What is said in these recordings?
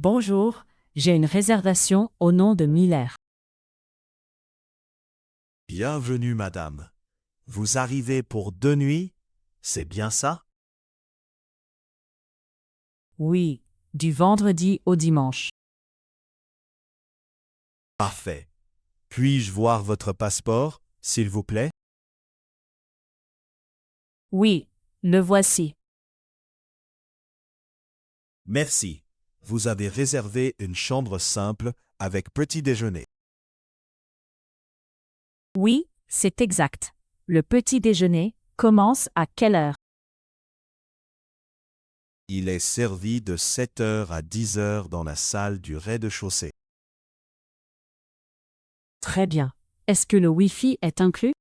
Bonjour, j'ai une réservation au nom de Miller. Bienvenue, madame. Vous arrivez pour 2 nuits, c'est bien ça? Oui, du vendredi au dimanche. Parfait. Puis-je voir votre passeport, s'il vous plaît? Oui, le voici. Merci. Vous avez réservé une chambre simple avec petit déjeuner. Oui, c'est exact. Le petit déjeuner commence à quelle heure? Il est servi de 7 heures à 10 heures dans la salle du rez-de-chaussée. Très bien. Est-ce que le Wi-Fi est inclus?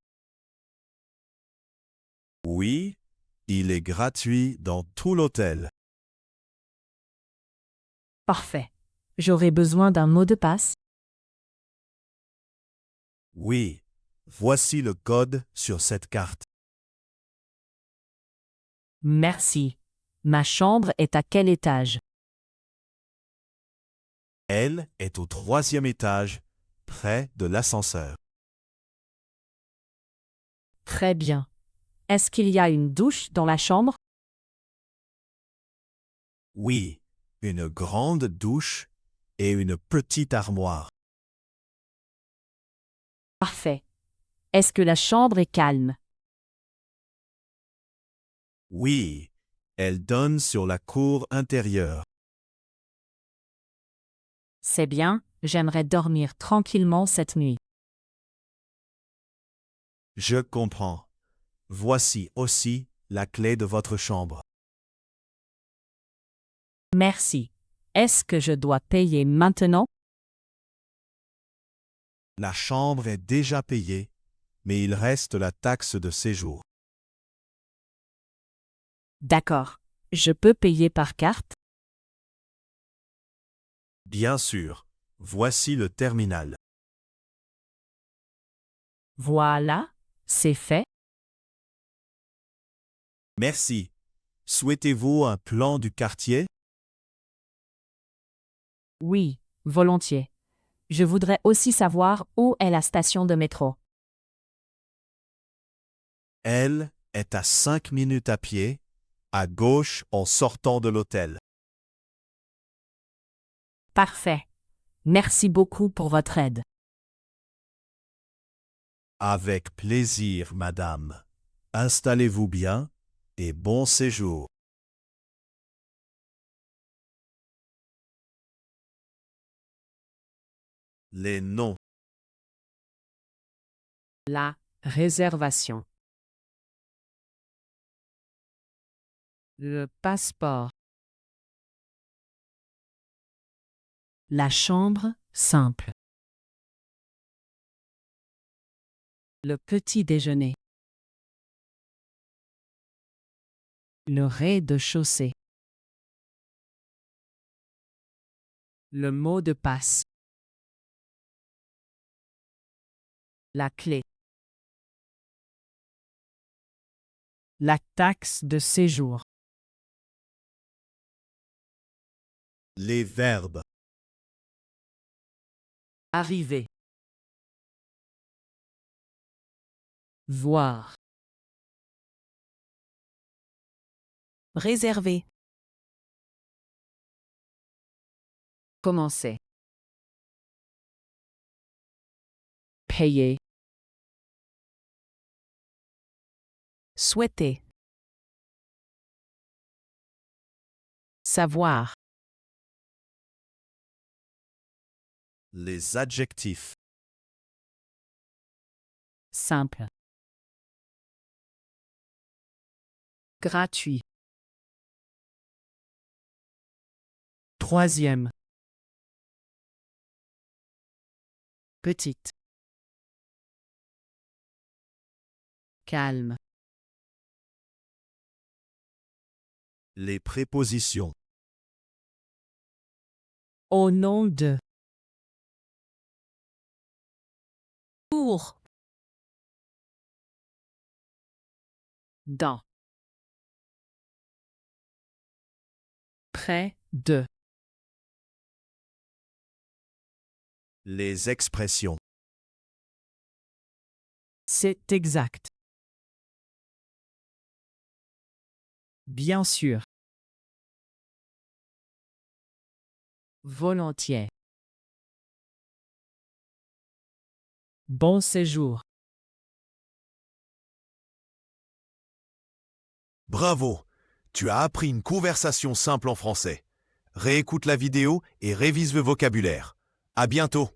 Oui, il est gratuit dans tout l'hôtel. Parfait. J'aurai besoin d'un mot de passe? Oui, voici le code sur cette carte. Merci. Ma chambre est à quel étage? Elle est au 3e étage, près de l'ascenseur. Très bien. Est-ce qu'il y a une douche dans la chambre? Oui, une grande douche et une petite armoire. Parfait. Est-ce que la chambre est calme? Oui, elle donne sur la cour intérieure. C'est bien, j'aimerais dormir tranquillement cette nuit. Je comprends. Voici aussi la clé de votre chambre. Merci. Est-ce que je dois payer maintenant? La chambre est déjà payée, mais il reste la taxe de séjour. D'accord. Je peux payer par carte? Bien sûr, voici le terminal. Voilà, c'est fait. Merci. Souhaitez-vous un plan du quartier? Oui, volontiers. Je voudrais aussi savoir où est la station de métro. Elle est à 5 minutes à pied, à gauche en sortant de l'hôtel. Parfait. Merci beaucoup pour votre aide. Avec plaisir, madame. Installez-vous bien et bon séjour. Les noms. La réservation. Le passeport. La chambre simple. Le petit déjeuner. Le rez-de-chaussée. Le mot de passe. La clé. La taxe de séjour. Les verbes. Arriver. Voir. Réserver. Commencer. Payer. Souhaiter. Savoir. Les adjectifs. Simple. Gratuit. Troisième. Petite. Calme. Les prépositions. Au nom de. Pour. Dans. Près de. Les expressions. C'est exact. Bien sûr. Volontiers. Bon séjour. Bravo! Tu as appris une conversation simple en français. Réécoute la vidéo et révise le vocabulaire. À bientôt!